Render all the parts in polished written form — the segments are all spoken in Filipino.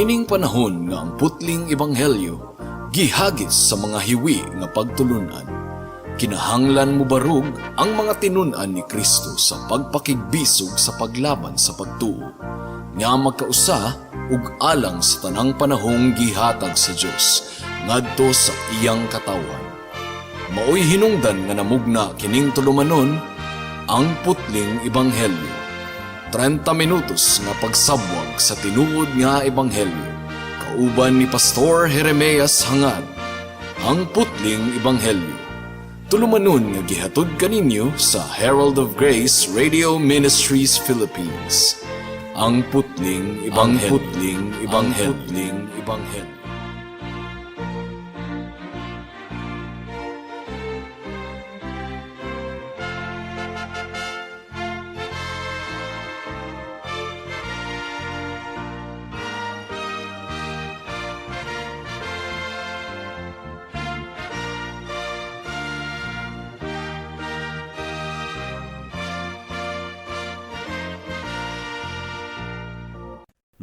Niining panahon nga ang putling ebanghelyo gihagis sa mga hiwi nga pagtulunan. Kinahanglan mo barug ang mga tinun-an ni Kristo sa pagpakigbisog sa paglaban sa pagtuo, nga magkausa ug alang sa tanang panahong gihatag sa Dios ngadto sa iyang katawan. Maoy hinungdan nga namugna kining tulumanon ang putling ebanghelyo. 30 minutos nga pagsabwag sa tinuod nga ebanghelyo. Kauban ni Pastor Jeremias Hangad, ang putling ebanghelyo. Tulumanon nga gihatod kaninyo sa Herald of Grace Radio Ministries Philippines. Ang putling ebanghelyo.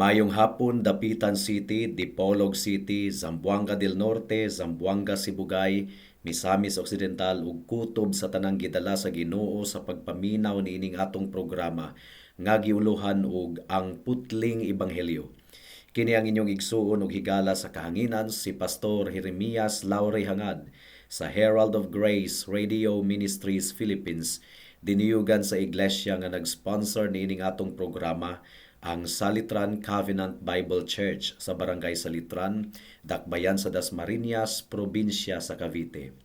Mayong hapon, Dapitan City, Dipolog City, Zamboanga del Norte, Zamboanga Sibugay, Misamis Occidental ug kutob sa tanang gidala sa Ginoo sa pagpaminaw niining atong programa nga giuluhan og ang putling ebanghelyo. Kini ang inyong igsuon ug higala sa kahanginan si Pastor Jeremias Laure Hangad sa Herald of Grace Radio Ministries Philippines, diniyugan sa iglesia nga nag-sponsor niining atong programa, ang Salitran Covenant Bible Church sa Barangay Salitran, Dakbayan sa Dasmariñas, Probinsya sa Cavite.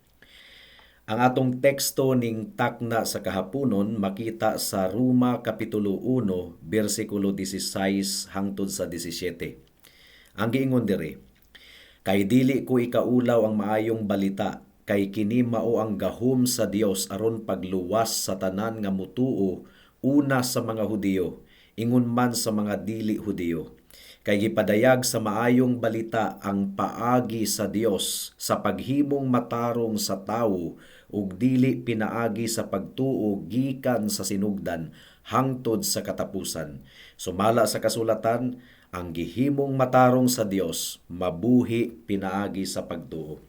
Ang atong teksto ning takna sa kahaponon makita sa Roma Kapitulo 1, versikulo 16 hangtod sa 17. Ang giingon diri, kay dili ko ikaulaw ang maayong balita, kay kini mao ang gahom sa Dios aron pagluwas sa tanan nga mutuo, una sa mga Hudiyo, ingon man sa mga dili Hudiyo. Kay gipadayag sa maayong balita ang paagi sa Dios sa paghimong matarong sa tawo ug dili pinaagi sa pagtuo gikan sa sinugdan hangtod sa katapusan. Sumala sa kasulatan, ang gihimong matarong sa Dios mabuhi pinaagi sa pagtuo.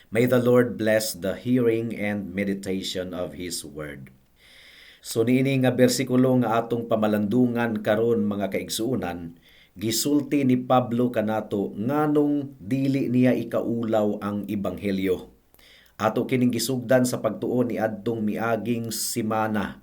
May the Lord bless the hearing and meditation of His word. So niini nga bersikulo nga atong pamalandungan karon mga kaigsuonan, gisulti ni Pablo kanato nganong dili niya ikaulaw ang ebanghelyo. Ato kining gisugdan sa pagtuo ni adtong miaging simana.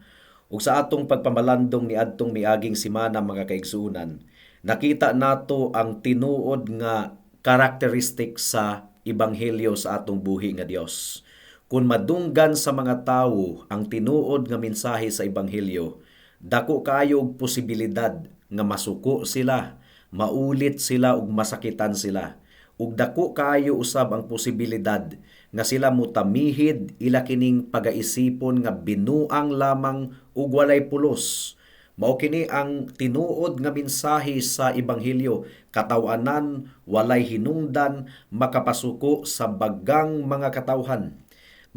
Ug sa atong pagpamalandong ni adtong miaging simana mga kaigsuonan, nakita nato ang tinuod nga karakteristik sa ebanghelyo sa atong buhi nga Dios. Kung madunggan sa mga tawo ang tinuod nga mensahe sa ebanghelyo, dako kayo og posibilidad nga masuko sila, maulit sila ug masakitan sila. Ug dako kayo usab ang posibilidad nga sila mutamihid ila kining pagaisipon nga binuang lamang ug walay pulos. Mao kini ang tinuod nga mensahe sa ebanghelyo, katawanan, walay hinungdan, makapasuko sa bagang mga katawhan.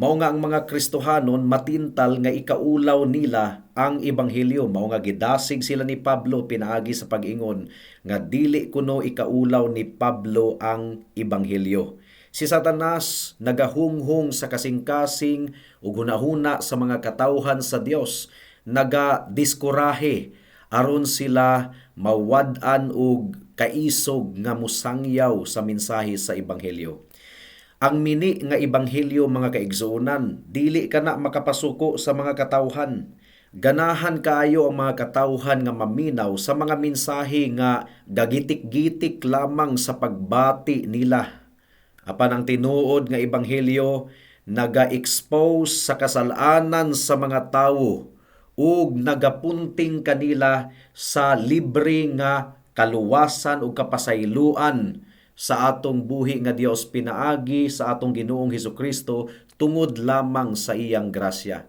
Mao nga ang mga Kristohanon matintal nga ikaulaw nila ang ebanghelyo. Mao nga gidasig sila ni Pablo pinaagi sa pag-ingon nga dili kuno ikaulaw ni Pablo ang ebanghelyo. Si Satanas nagahunghong sa kasing-kasing ug hunahuna sa mga katawhan sa Dios, naga-diskurahe aron sila mawad-an og kaisog nga musangyaw sa mensahe sa ebanghelyo. Ang mini nga ebanghelyo mga kaigsuonan, dili kana makapasuko sa mga katawhan. Ganahan kaayo ang mga katawhan nga maminaw sa mga mensahe nga gagitik-gitik lamang sa pagbati nila. Apan ang tinuod nga ebanghelyo naga-expose sa kasalanan sa mga tawo ug nagapunting kanila sa libre nga kaluwasan ug kapasayloan sa atong buhi nga Dios pinaagi sa atong Ginoong Hesukristo tungod lamang sa iyang grasya.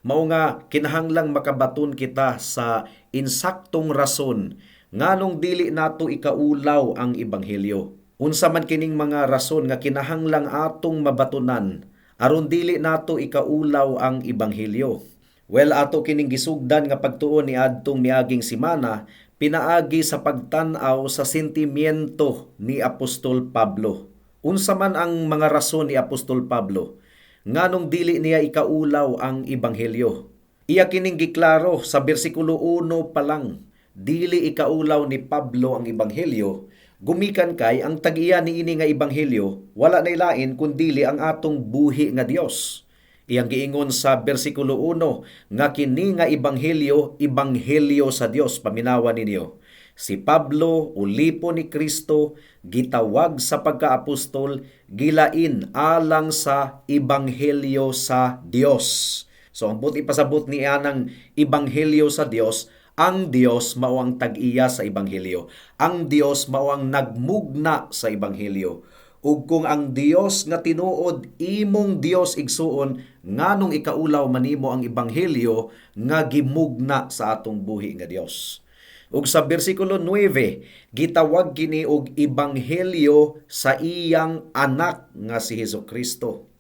Mao nga kinahanglang makabaton kita sa insaktong rason nganong dili nato ikaulaw ang ebanghelyo. Unsa man kining mga rason nga kinahanglang atong mabatunan aron dili nato ikaulaw ang ebanghelyo. Well, ato kining gisugdan nga pagtuon ni adtong miaging simana, pinaagi sa pagtan-aw sa sentimiento ni Apostol Pablo. Unsa man ang mga rason ni Apostol Pablo nganong dili niya ikaulaw ang ebanghelyo. Iya kining giklaro sa bersikulo 1 pa lang. Dili ikaulaw ni Pablo ang ebanghelyo, gumikan kay ang tag-iya niini nga ebanghelyo wala nay lain kundi ang atong buhi nga Dios. Iyang giingon sa bersikulo 1 nga kini nga ebanghelyo sa Dios paminawa ninyo. Si Pablo, ulipo ni Kristo, gitawag sa pagkaapostol, gilain alang sa ebanghelyo sa Dios. So ang buti pasabot ni anang ebanghelyo sa Dios, ang Dios mao ang tag-iya sa ebanghelyo. Ang Dios mao ang nagmugna sa ebanghelyo. Ug kung ang Dios nga tinuod imong Dios igsuon, nganong ikaulaw manimo ang ebanghelyo nga gimugna sa atong buhi nga Dios. Ug sa bersikulo 9, gitawag kini og ebanghelyo sa iyang anak nga si Hesukristo.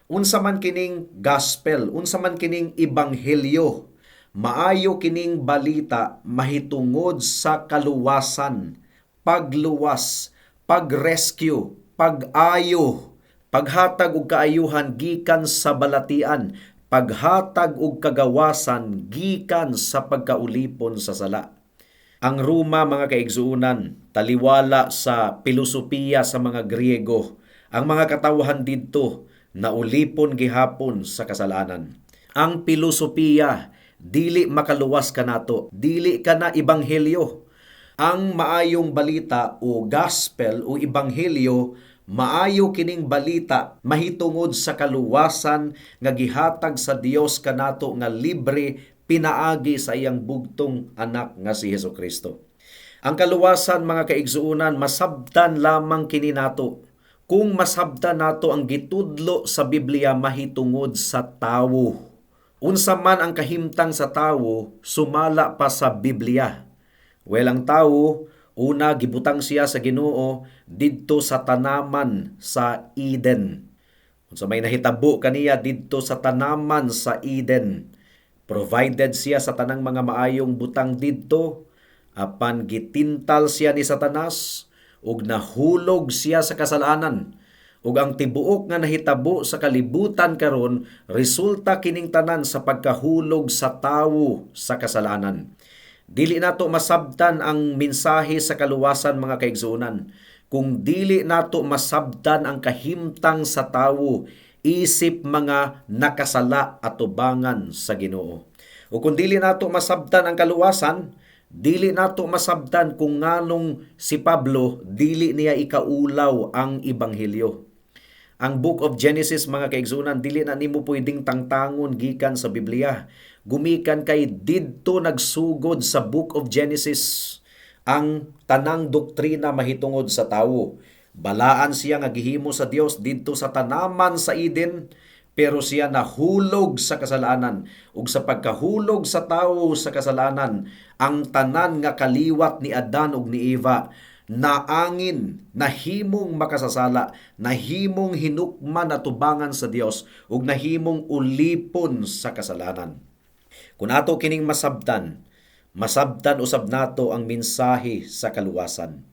Unsa man kining gospel, unsa man kining ebanghelyo, maayo kining balita mahitungod sa kaluwasan, pagluwas, pag-rescue, pag-ayo, paghatag og kaayuhan gikan sa balatian, paghatag og kagawasan gikan sa pagkaulipon sa sala. Ang Roma, mga kaigsuunan, taliwala sa pilosopiya sa mga Griego. Ang mga katawhan didto naulipon gihapon sa kasalanan. Ang pilosopiya dili makaluwas kanato, dili kana ebanghelyo. Ang maayong balita o gospel o ebanghelyo, maayo kining balita mahitungod sa kaluwasan nga gihatag sa Dios kanato nga libre pinaagi sa iyang bugtong anak nga si Hesukristo. Ang kaluwasan, mga kaigsuunan, masabtan lamang kini nato kung masabtan nato ang gitudlo sa Biblia mahitungod sa tawo. Unsa man ang kahimtang sa tawo, sumala pa sa Biblia. Well, ang tawo, una gibutang siya sa Ginoo didto sa tanaman sa Eden. Unsa may nahitabo kaniya didto sa tanaman sa Eden. Provided siya sa tanang mga maayong butang didto, apan gitintal siya ni Satanas, ug nahulog siya sa kasalanan. Ug ang tibuok nga nahitabo sa kalibutan karon, resulta kining tanan sa pagkahulog sa tawo sa kasalanan. Dili nato masabtan ang mensahe sa kaluwasan, mga kaigsuonan, kung dili nato masabtan ang kahimtang sa tawo isip mga nakasala at tubangan sa Ginoo. O kung dili nato masabtan ang kaluwasan, dili nato masabtan kung nganong si Pablo dili niya ikaulaw ang ebanghelyo. Ang Book of Genesis, mga kaigsunan, dili na nimo pwedeng tangtangon gikan sa Biblia. Gumikan kay didto nagsugod sa Book of Genesis ang tanang doktrina mahitungod sa tawo. Balaan siya nga gihimo sa Dios didto sa tanaman sa Eden, pero siya nahulog sa kasalanan. Ug sa pagkahulog sa tawo sa kasalanan, ang tanan nga kaliwat ni Adan ug ni Eva naangin, nahimong makasasala, nahimong hinukman at tubangan sa Dios, ug nahimong ulipon sa kasalanan. Kung ato kining masabtan usab nato ang mensahe sa kaluwasan.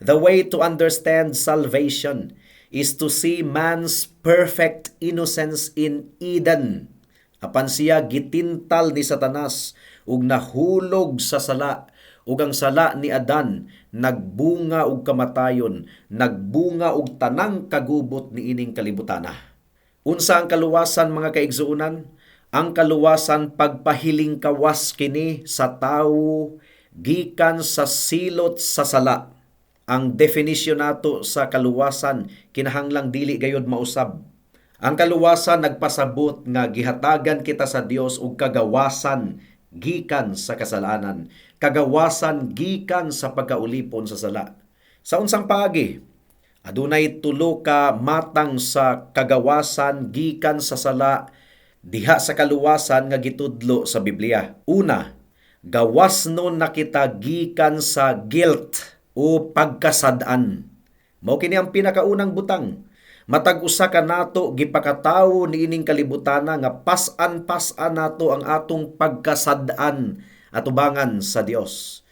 The way to understand salvation is to see man's perfect innocence in Eden. Apan siya gitintal ni Satanas ug nahulog sa sala, ug ang sala ni Adan nagbunga og kamatayon, nagbunga og tanang kagubot ni ining kalibutana. Unsa ang kaluwasan, mga kaigsuunan? Ang kaluwasan pagpahiling kawas kini sa tawo gikan sa silot sa sala. Ang definisyon nato sa kaluwasan kinahanglang dili gayud mausab. Ang kaluwasan nagpasabot nga gihatagan kita sa Dios og kagawasan gikan sa kasalanan, kagawasan gikan sa pagkaulipon sa sala. Sa unsang paagi, adunay tulo ka matang sa kagawasan gikan sa sala diha sa kaluwasan nga gitudlo sa Biblia. Una, gawasnon na kita gikan sa guilt o pagkasad-an. Mao kini ang pinakaunang butang. Matag usa ka nato gipakatawo niining kalibutana nga pas-an nato ang atong pagkasad-an at ubangan sa Dios.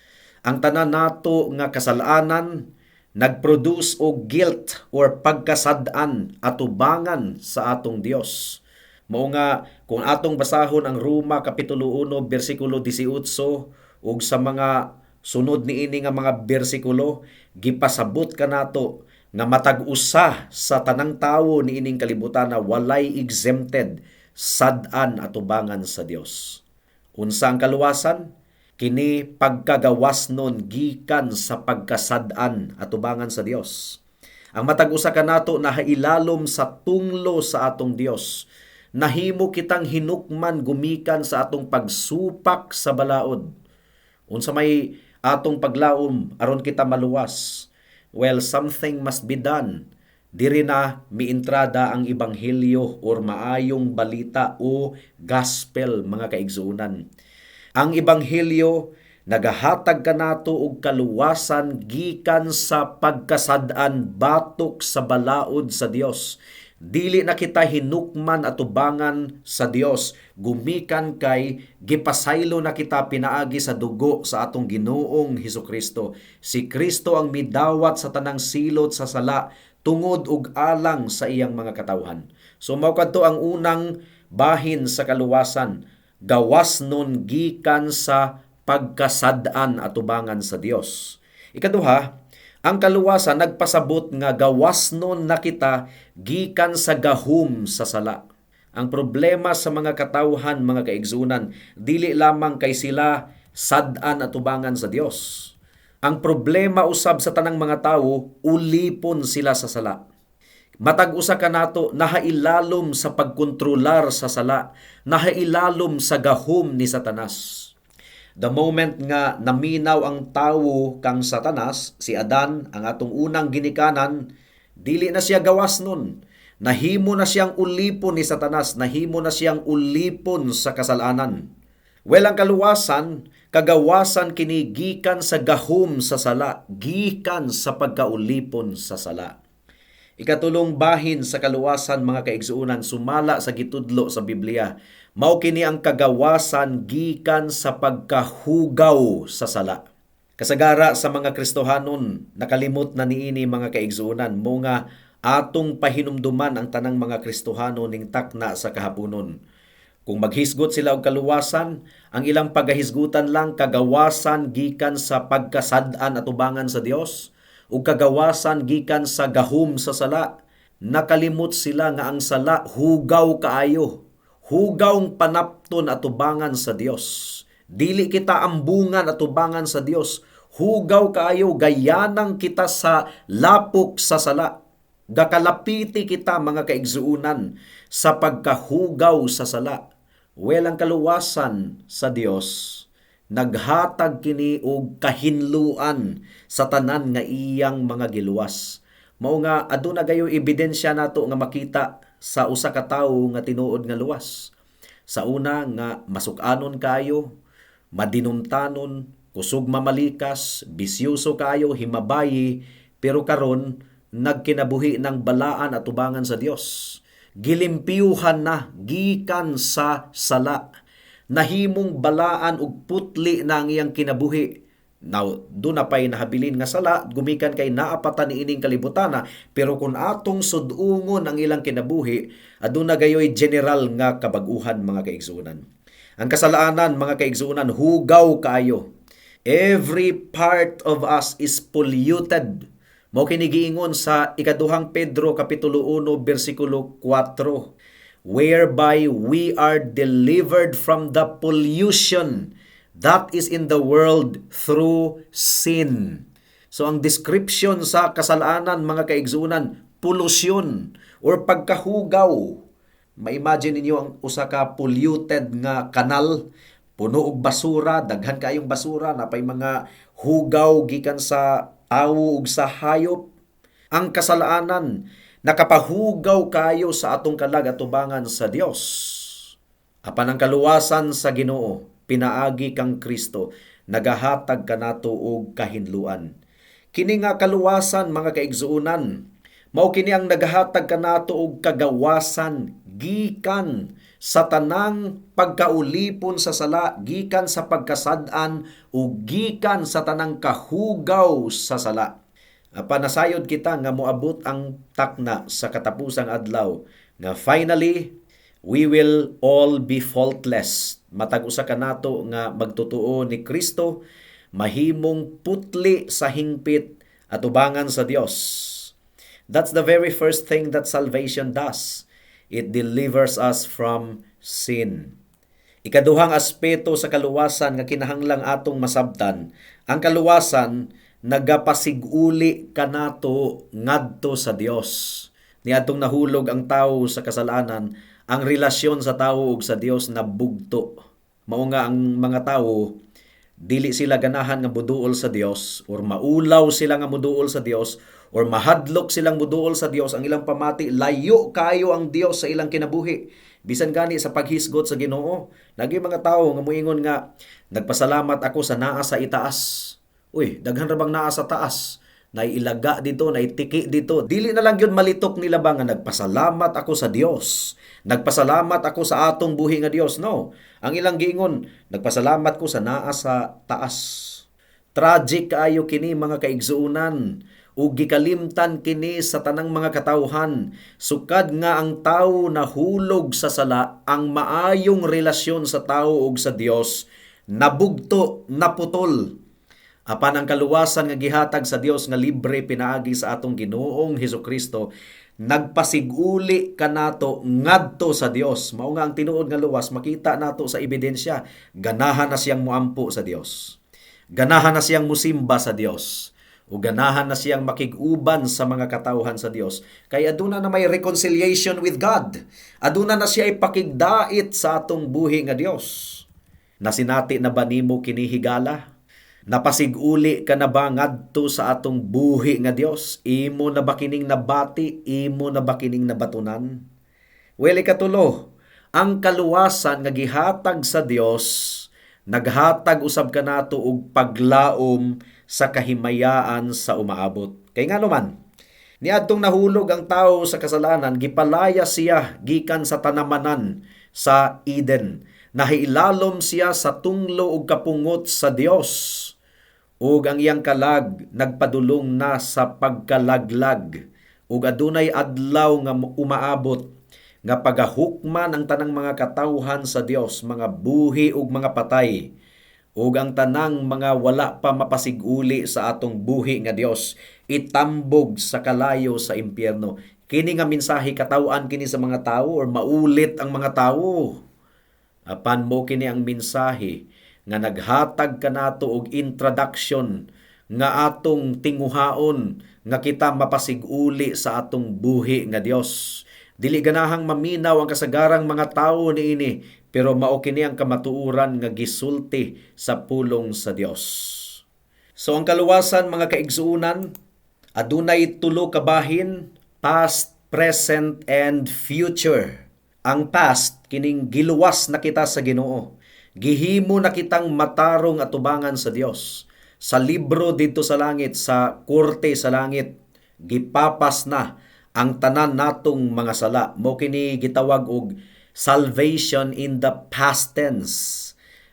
Ang tanan nato nga kasalanan nagproduce og guilt or pagkasad-an atubangan sa atong Dios. Mao nga kung atong basahon ang Roma kapitulo 1 bersikulo 18 ug sa mga sunod niini nga mga bersikulo, gipasabot kanato nga matag usa sa tanang tawo niining kalibutan na walay exempted sad-an atubangan sa Dios. Unsa ang kaluwasan? Kini pagkagawasnon gikan sa pagkasad-an atubangan sa Dios. Ang matag usa kanato nahailalom sa tunglo sa atong Dios. Nahimo kitang hinukman gumikan sa atong pagsupak sa balaod. Unsa may atong paglaom aron kita maluwas? Well, something must be done. Diri na mientrada ang ebanghelyo or maayong balita o gospel mga kaigsuonan. Ang ebanghelyo nagahatag kanato og kaluwasan gikan sa pagkasad-an batok sa balaod sa Dios. Dili na kita hinukman atubangan sa Dios, gumikan kay gipasaylo na kita pinaagi sa dugo sa atong Ginoong Hesukristo. Si Kristo ang midawat sa tanang silot sa sala tungod ug alang sa iyang mga katawhan. So mao kadto ang unang bahin sa kaluwasan, gawasnon gikan sa pagkasad-an atubangan sa Dios. Ikaduha, ang kaluwasan nagpasabot nga gawasnon na kita gikan sa gahum sa sala. Ang problema sa mga katawhan, mga kaigsunan, dili lamang kay sila sad-an atubangan sa Dios. Ang problema usab sa tanang mga tawo, ulipon sila sa sala. Matag usa kanato nahailalom sa pagkontrolar sa sala, nahailalom sa gahom ni Satanas. The moment nga naminaw ang tawo kang Satanas, si Adan, ang atong unang ginikanan, dili na siya gawasnon. Nahimo na siyang ulipon ni Satanas, nahimo na siyang ulipon sa kasalanan. Well, ang kaluwasan, kagawasan kini gikan sa gahom sa sala, gikan sa pagkaulipon sa sala. Ikatulong bahin sa kaluwasan mga kaigsuunan sumala sa gitudlo sa Biblia. Mao kini ang kagawasan gikan sa pagkahugaw sa sala. Kasagara sa mga Kristohanon nakalimot na niini mga kaigsuunan mo nga atong pahinumduman ang tanang mga Kristohanon ning takna sa kahaponon. Kung maghisgot sila og kaluwasan, ang ilang pagahisgutan lang kagawasan gikan sa pagkasad-an atubangan sa Dios ug kagawasan gikan sa gahom sa sala. Nakalimot sila nga ang sala hugaw kaayo. Hugawng panapton atubangan sa Dios. Dili kita ambungan atubangan sa Dios. Hugaw kaayo, gayanang kita sa lapok sa sala. Gakalapiti kita mga kaigsuunan sa pagkahugaw sa sala. Well, ang kaluwasan sa Dios naghatag kini og kahinluan sa tanan nga iyang mga giluwas. Mao nga aduna gayo ebidensya nato nga makita sa usa ka tawo nga tinuod nga luwas. Sa una nga masuk-anon kayo, madinumtanon, kusog mamalikas, bisyoso kayo, himabayi, pero karon nagkinabuhi ng balaan at tubangan sa Dios. Gilimpiyuhan na gikan sa sala. Nahimong balaan ug putli na ang iyang kinabuhi. Now, doon na pa'y nahabilin nga sala, gumikan kay naapatan ni ining kalibutana, pero kung atong sudungon ang ilang kinabuhi, aduna gayoy general nga kabaguhan mga kaigsunan. Ang kasalaanan mga kaigsunan, hugaw kaayo. Every part of us is polluted. Mao kini giingon sa ikaduhang Pedro kapitulo 1 bersikulo 4. Whereby we are delivered from the pollution that is in the world through sin. So ang description sa kasalanan mga kaigsunan, pollution or pagkahugaw. Ma-imagine ninyo ang usa ka polluted nga kanal, puno og basura, daghan kayong basura, napay mga hugaw gikan sa tawo ug sa hayop. Ang kasalanan nakapahugaw kayo sa atong kalag atubangan sa Dios. Apan ang kaluwasan sa Ginoo, pinaagi kang Kristo, nagahatag kanato og kahinluan. Kini nga kaluwasan mga kaigsuunan, mao kini ang nagahatag kanato og kagawasan gikan sa tanang pagkaulipon sa sala, gikan sa pagkasad-an ug gikan sa tanang kahugaw sa sala. Panasayod kita nga moabot ang takna sa katapusang adlaw nga finally we will all be faultless. Matag usa ka nato nga magtotoo ni Kristo, mahimong putli sa hingpit at ubangan sa Dios. That's the very first thing that salvation does. It delivers us from sin. Ikaduhang aspeto sa kaluwasan nga kinahanglang atong masabtan, ang kaluwasan nagapasiguli kanato ngadto sa Dios. Niadtong nahulog ang tawo sa kasalanan, ang relasyon sa tawo ug sa Dios nabugto. Mao nga ang mga tawo dili sila ganahan nga muduol sa Dios or maulaw sila nga muduol sa Dios or mahadlok silang muduol sa Dios. Ang ilang pamati, layo kayo ang Dios sa ilang kinabuhi. Bisan gani sa paghisgot sa Ginoo. Nagi mga tawo nga moingon nga, nagpasalamat ako sa naa sa itaas. Uy, daghan ra bang naa sa taas? Nailaga dito, naitiki dito. Dili na lang yun malitok nila ba nga nagpasalamat ako sa Dios. Nagpasalamat ako sa atong buhi nga Dios. No. Ang ilang giingon, nagpasalamat ko sa naa sa taas. Tragic kaayo kini mga kaigsuunan. Ug gikalimtan kini sa tanang mga katawhan. Sukad nga ang tawo nahulog sa sala, ang maayong relasyon sa tawo ug sa Dios nabugto, naputol. Apan ang kaluwasan nga gihatag sa Dios nga libre pinaagi sa atong Ginoong Hesukristo, nagpasiguli kanato ngadto sa Dios. Mao nga ang tinuod nga luwas, makita nato sa ebidensya, ganahan na siyang muampo sa Dios. Ganahan na siyang musimba sa Dios. O ganahan na siyang makig-uban sa mga katawhan sa Dios. Kay aduna na may reconciliation with God. Aduna na siya ipakigdait sa atong buhi nga Dios. Nasinati na ba nimo kini higala? Napasiguli ka na ba ngadto sa atong buhi nga Dios? Imo na ba kining nabati? Imo na ba kining nabatunan? Well, ikatulo, ang kaluwasan nga gihatag sa Dios, naghatag usab kanato og paglaom sa kahimayaan sa umaabot. Kay ngano man, niadtong nahulog ang tawo sa kasalanan, gipalaya siya gikan sa tanamanan sa Eden. Nahiilalom siya sa tunglo ug kapungot sa Dios. Ug ang iyang kalag nagpadulong na sa pagkalaglag. Ug adunay adlaw nga umaabot nga pagahukman ang tanang mga katawhan sa Dios, mga buhi ug mga patay. Ug ang tanang mga wala pa mapasiguli sa atong buhi nga Dios, itambog sa kalayo sa impyerno. Kini nga mensahe katawan kini sa mga tawo or maulit ang mga tawo. Apan mo kini ang mensahe nga naghatag kanato og introduction nga atong tinguhaon nga kita mapasiguli sa atong buhi nga Dios. Dili ganahang maminaw ang kasagarang mga tawo niini, pero mao kini ang kamatuoran nga gisulti sa pulong sa Dios. So ang kaluwasan mga kaigsuunan, adunay tulo ka bahin, past, present, and future. Ang past, kining giluwas na kita sa Ginoo. Gihimo na kitang matarong at tubangan sa Dios. Sa libro dito sa langit, sa korte sa langit, gipapas na ang tanan natong mga sala. Mao kini gitawag og salvation in the past tense.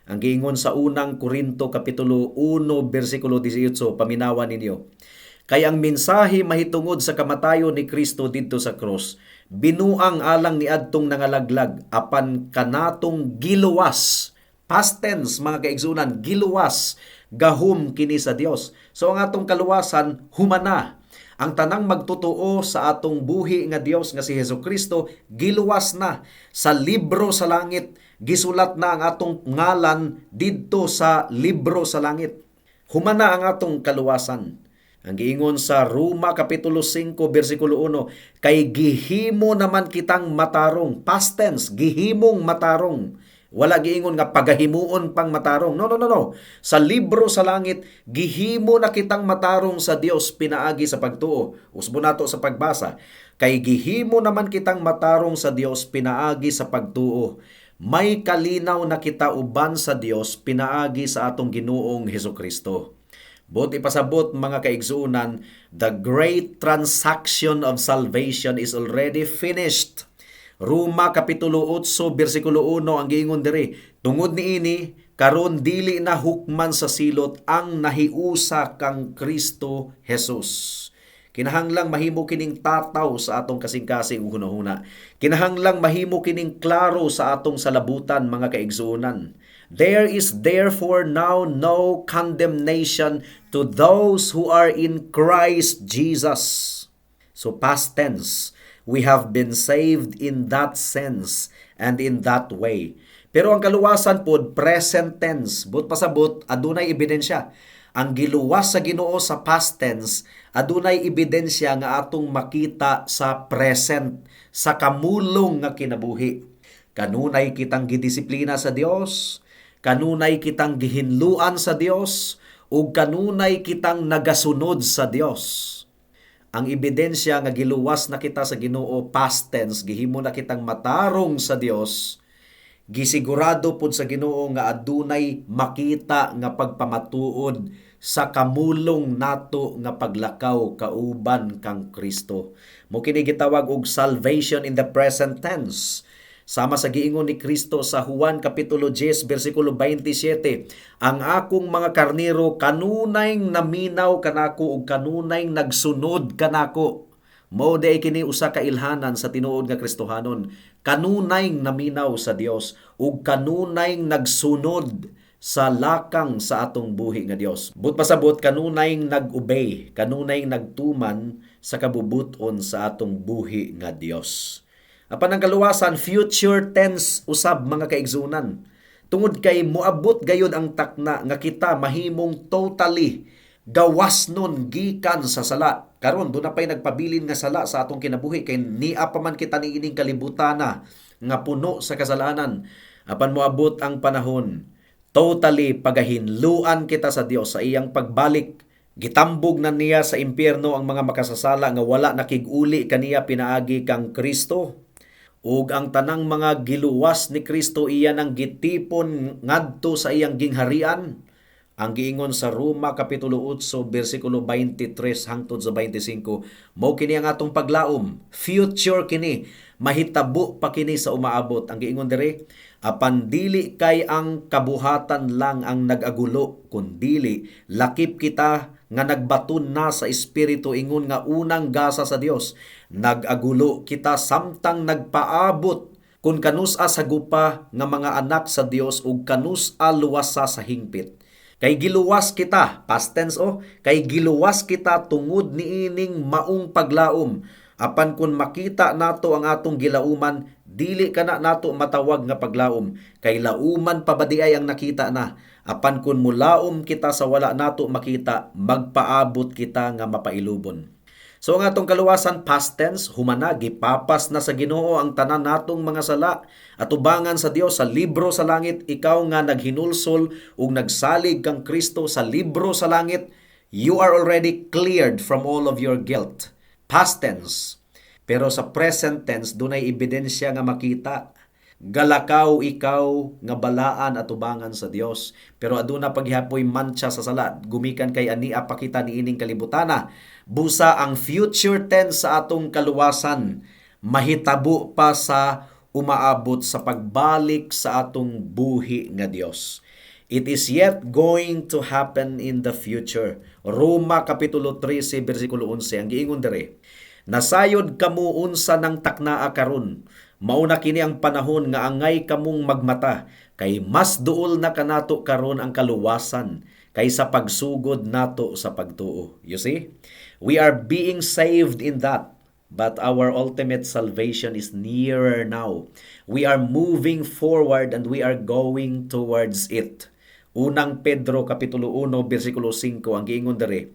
Ang giingon sa unang Korinto kapitulo 1 bersikulo 18, paminawan ninyo. Kay ang mensahe mahitungod sa kamatayon ni Kristo didto sa cross, binuang alang ni adtong nangalaglag apan kanatong giluwas. Past tense mga kaigsunan, giluwas gahum kini sa Dios. So ang atong kaluwasan humana. Ang tanang magtotoo sa atong buhi nga Dios nga si Hesukristo giluwas na sa libro sa langit. Gisulat na ang atong ngalan didto sa libro sa langit. Humana ang atong kaluwasan. Ang giingon sa Roma kapitulo 5 bersikulo 1, kay gihimo naman kitang matarong. Past tense, gihimong matarong. Wala giingon nga pagahimuon pang matarong. No. Sa libro sa langit, gihimo na kitang matarong sa Dios pinaagi sa pagtuo. Usbo nato sa pagbasa. Kay gihimo naman kitang matarong sa Dios pinaagi sa pagtuo. May kalinaw na kita uban sa Dios pinaagi sa atong Ginoong Hesukristo. But ipasabot mga kaigsuunan, the great transaction of salvation is already finished. Roma Kapitulo 8, versikulo 1 ang giingon diri, tungod niini karon dili na hukman sa silot ang nahiusa kang Kristo Jesus. Kinahanglang mahimo kining tataw sa atong kasing-kasing ug hunahuna. Kinahanglang mahimo kining klaro sa atong salabutan mga kaigsuonan. There is therefore now no condemnation to those who are in Christ Jesus. So past tense, we have been saved in that sense and in that way. Pero ang kaluwasan pod present tense, but pasabot adunay ebidensya. Ang giluwas sa Ginoo sa past tense, adunay ebidensya nga atong makita sa present, sa kamulong nga kinabuhi. Kanunay kitang gidisiplina sa Dios, kanunay kitang gihinluan sa Dios, ug kanunay kitang nagasunod sa Dios. Ang ebidensya nga giluwas na kita sa Ginoo past tense, gihimo na kitang matarong sa Dios, gisigurado pud sa Ginoo nga adunay makita nga pagpamatuod sa kamulong nato nga paglakaw kauban kang Kristo. Mo kini gitawag og salvation in the present tense. Sama sa giingon ni Kristo sa Juan Kapitulo 10, versikulo 27, ang akong mga karnero kanunay naminaw kanako ug kanunay nagsunod kanako. Mao day kini usa ka ilhanan sa tinuod nga Kristohanon. Kanunay naminaw sa Dios ug kanunay nagsunod sa lakang sa atong buhi nga Dios. But pasabot kanunay nag-obey, kanunay nagtuman sa kabubuton sa atong buhi nga Dios. Apan ang kaluwasan, future tense usab mga kaigsunan. Tungod kay moabot gayud ang takna nga kita mahimong totally gawas nun gikan sa sala. Karon do na pay nagpabilin nga sala sa atong kinabuhi kay niya pa man kita niining kalibutana nga puno sa kasalanan. Apan moabot ang panahon, totally pagahinluan kita sa Dios sa iyang pagbalik. Gitambog na niya sa impyerno ang mga makasasala nga wala nakig-uli kaniya pinaagi kang Kristo. Ug ang tanang mga giluwas ni Kristo iyan ang gitipon ngadto sa iyang gingharian. Ang giingon sa Roma Kapitulo 8, versikulo 23 hangtod sa 25, mao kini ang atong paglaom. Future kini, mahitabo pa kini sa umaabot. Ang giingon diri, apan dili kay ang kabuhatan lang ang nag-agulo, kundili lakip kita nga nagbaton na sa espiritu ingon nga unang gasa sa Dios. Nag-agulo kita samtang nagpaabot kun kanus-a sagupa nga mga anak sa Dios ug kanus-a luwasa sa hingpit. Kay giluwas kita, past tense kay giluwas kita tungod niining maong paglaom. Apan kun makita nato ang atong gilauman, dili kana nato matawag nga paglaom, kay lauman pa badiay ang nakita na. Apan kun mulaom kita sa wala nato makita, magpaabot kita nga mapailubon. So ang atong kaluwasan past tense, humana gipapas na sa Ginoo ang tanan natong mga sala. Atubangan sa Dios sa libro sa langit, ikaw nga naghinulsol ug nagsalig kang Kristo sa libro sa langit, you are already cleared from all of your guilt. Past tense. Pero sa present tense, dunay ebidensya nga makita. Galakaw ikaw nga balaan at ubangan sa Dios. Pero aduna paghihapoy mancha sa sala, gumikan kay ania pakita niining kalibutana. Busa ang future tense sa atong kaluwasan, mahitabo pa sa umaabot sa pagbalik sa atong buhi nga Dios. It is yet going to happen in the future. Roma Kapitulo 13, versikulo 11, ang giingon diri, nasayod kamo unsa ng taknaa karon, mauna kini ang panahon nga angay kamong magmata, kay mas duol na kanato karon ang kaluwasan kaysa pagsugod nato sa pagtuo. You see? We are being saved in that, but our ultimate salvation is nearer now. We are moving forward and we are going towards it. Unang Pedro Kapitulo 1, versikulo 5, ang giingon diri,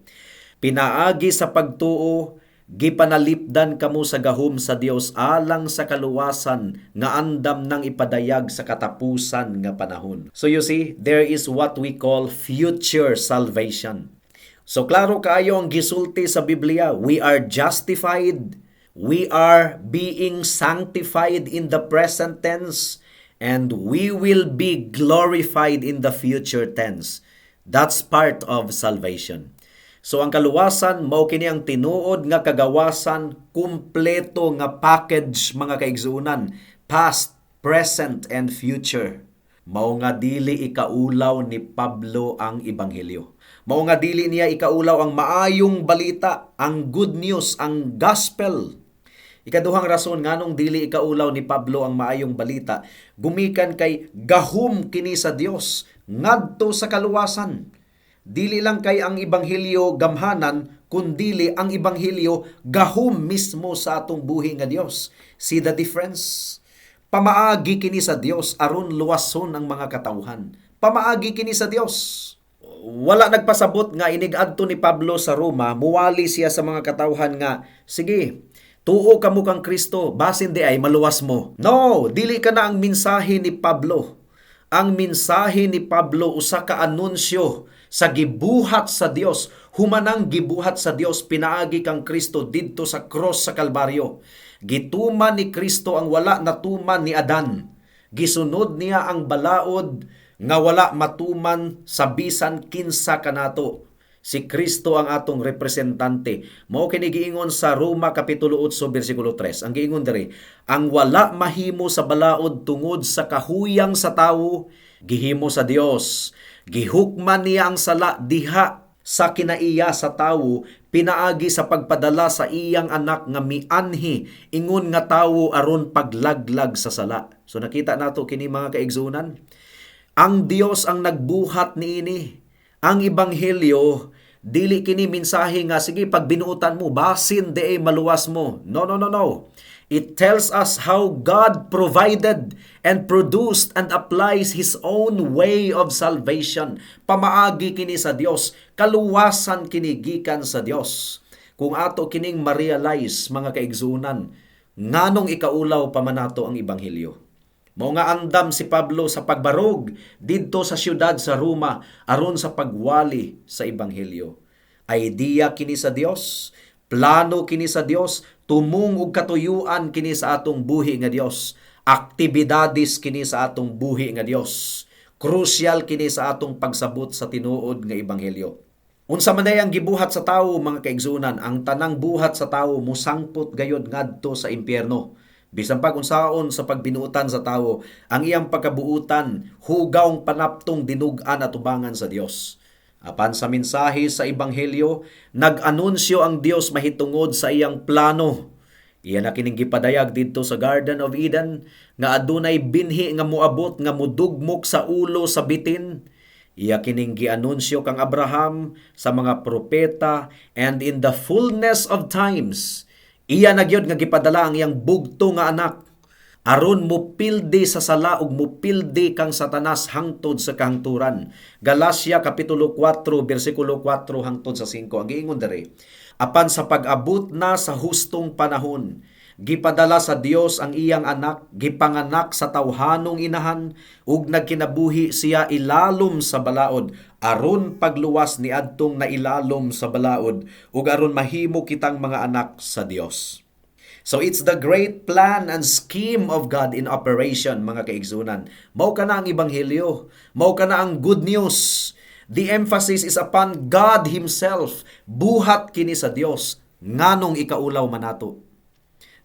pinaagi sa pagtuo, gipanalipdan kamo sa gahom sa Dios alang sa kaluwasan nga andam nang ipadayag sa katapusan nga panahon. So you see, there is what we call future salvation. So klaro kaayo ang gisulti sa Biblia, we are justified, we are being sanctified in the present tense, and we will be glorified in the future tense. That's part of salvation. So ang kaluwasan mao kini ang tinuod nga kagawasan, kumpleto nga package mga kaigsuonan, past, present and future. Mao nga dili ikaulaw ni Pablo ang ebanghelyo. Mao nga dili niya ikaulaw ang maayong balita, ang good news, ang gospel. Ikaduhang rason nganong dili ikaulaw ni Pablo ang maayong balita, gumikan kay gahom kini sa Dios ngadto sa kaluwasan. Dili lang kay ang ebanghelyo gamhanan, kundili ang ebanghelyo gahom mismo sa atong buhi nga Dios. See the difference? Pamaagi kini sa Dios aron luwason ang mga katawhan. Pamaagi kini sa Dios. Wala nagpasabot nga inig-adto ni Pablo sa Roma, muwali siya sa mga katawhan nga, sige, tuo ka mo kang Kristo, basin di ay maluwas mo. No, dili ka na ang mensahe ni Pablo. Ang mensahe ni Pablo usa ka anunsyo sa gibuhat sa Dios, humanang gibuhat sa Dios, pinaagi kang Kristo didto sa cross sa Kalbaryo. Gituman ni Kristo ang wala natuman ni Adan. Gisunod niya ang balaod nga wala matuman sa bisan kinsa kanato. Si Kristo ang atong representante. Mao kini giingon sa Roma kapitulo 8 bersikulo 3. Ang giingon diri, ang wala mahimo sa balaod tungod sa kahuyang sa tawo, gihimo sa Dios. Gihukman niya ang sala diha sa kinaiya sa tawo, pinaagi sa pagpadala sa iyang anak nga mianhi ingon nga tawo aron paglaglag sa sala. So nakita nato kini mga kaigsunan, ang Dios ang nagbuhat niini. Ang ebanghelyo dili kini mensahe nga sige pag binuotan mo basin di maluwas mo. No. It tells us how God provided and produced and applies His own way of salvation. Pamaagi kini sa Dios, kaluwasan kini gikan sa Dios. Kung ato kining ma-realize mga kaigsunan, nganong ikaulaw pa man nato ang ebanghelyo. Mao nga andam si Pablo sa pagbarog didto sa siyudad sa Roma aron sa pagwali sa ebanghelyo. Idea kini sa Dios, plano kini sa Dios, tumong og katuyuan kini sa atong buhi nga Dios, aktibidades kini sa atong buhi nga Dios. Crucial kini sa atong pagsabot sa tinuod nga ebanghelyo. Unsa man ang gibuhat sa tawo mga kaigsunan, ang tanang buhat sa tawo musangpot gayod ngadto sa impyerno. Bisan pa kung saon sa pagbinuutan sa tawo, ang iyang pagkabuutan hugawng panaptong dinug-an at tubangan sa Dios. Apan sa mensahe sa ebanghelyo, nag-anunsyo ang Dios mahitungod sa iyang plano. Iyan na kining gipadayag didto sa Garden of Eden nga adunay binhi nga moabot nga mudugmok sa ulo sa bitin. Iya kining gianunsyo kang Abraham sa mga propeta, and in the fullness of times iya na gyud nga gipadala ang iyang bugto nga anak aron mupildi sa sala ug mupildi kang Satanas hangtod sa kahangturan. Galacia kapitulo 4 bersikulo 4 hangtod sa 5. Ang giingon diri, apan sa pag-abot na sa hustong panahon, gipadala sa Dios ang iyang anak, gipanganak sa tawhanong inahan, ug nagkinabuhi siya ilalom sa balaod, aron pagluwas ni adtong nailalom sa balaod, ug aron mahimo kitang mga anak sa Dios. So it's the great plan and scheme of God in operation, mga kaigsunan. Mao kana ang ebanghelyo, mao kana ang good news. The emphasis is upon God Himself. Buhat kini sa Dios, nganong ikaulaw man nato.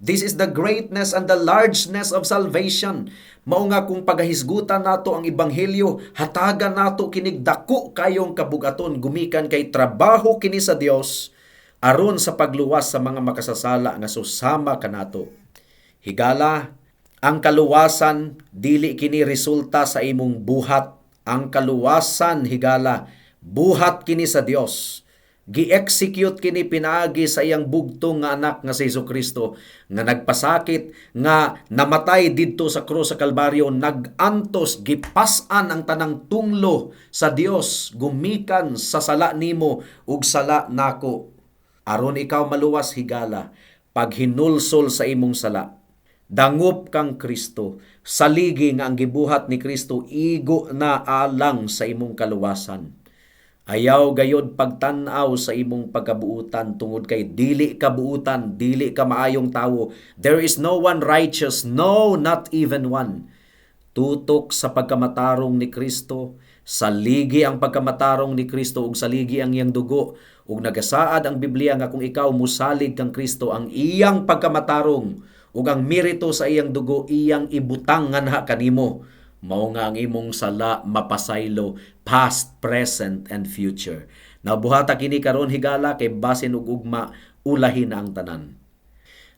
This is the greatness and the largeness of salvation. Mao nga kung pagahisgutan nato ang ebanghelyo, hatagan nato kinig dako kayong kabugaton gumikan kay trabaho kini sa Dios aron sa pagluwas sa mga makasasala nga susama kanato. Higala, ang kaluwasan dili kini resulta sa imong buhat. Ang kaluwasan higala buhat kini sa Dios. Gi-execute kini pinaagi sa iyang bugtong nga anak nga si Jesucristo nga nagpasakit, nga namatay didto sa krus sa Kalbaryo, nagantos, gipas-an ang tanang tunglo sa Dios, gumikan sa sala nimo ug sala nako. Aron ikaw maluwas higala, paghinulsol sa imong sala, dangop kang Kristo, saligi nga ang gibuhat ni Kristo igo na alang sa imong kaluwasan. Ayaw gayod pagtanaw sa imong pagkabuutan tungod kay dili ka buutan, dili ka maayong tawo. There is no one righteous, no, not even one. Tutok sa pagkamatarong ni Kristo, Saligi ang pagkamatarong ni Kristo ug saligi ang iyang dugo ug nagasaad ang Biblia nga kung ikaw musalig kang Kristo ang iyang pagkamatarong ug ang merito sa iyang dugo iyang ibutang nganha kanimo. Mao nga ang imong sala mapasaylo past, present and future. Nabuhata kini karon higala kay basin ug ugma ulahin na ang tanan.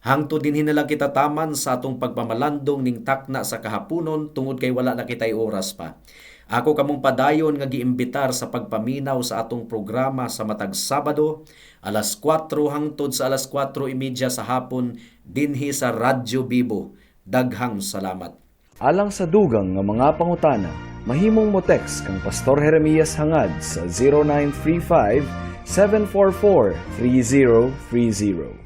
Hangtod din hinala kita taman sa atong pagpamalandong ning takna sa kahaponon tungod kay wala na kitay oras pa. Ako kamong padayon nga giimbitar sa pagpaminaw sa atong programa sa matag Sabado, alas 4 hangtod sa alas 4:30 sa hapon dinhi sa Radyo Bibo. Daghang salamat. Alang sa dugang nga mga pangutana, mahimong mo text kang Pastor Jeremias hangad sa 0935 744 3030.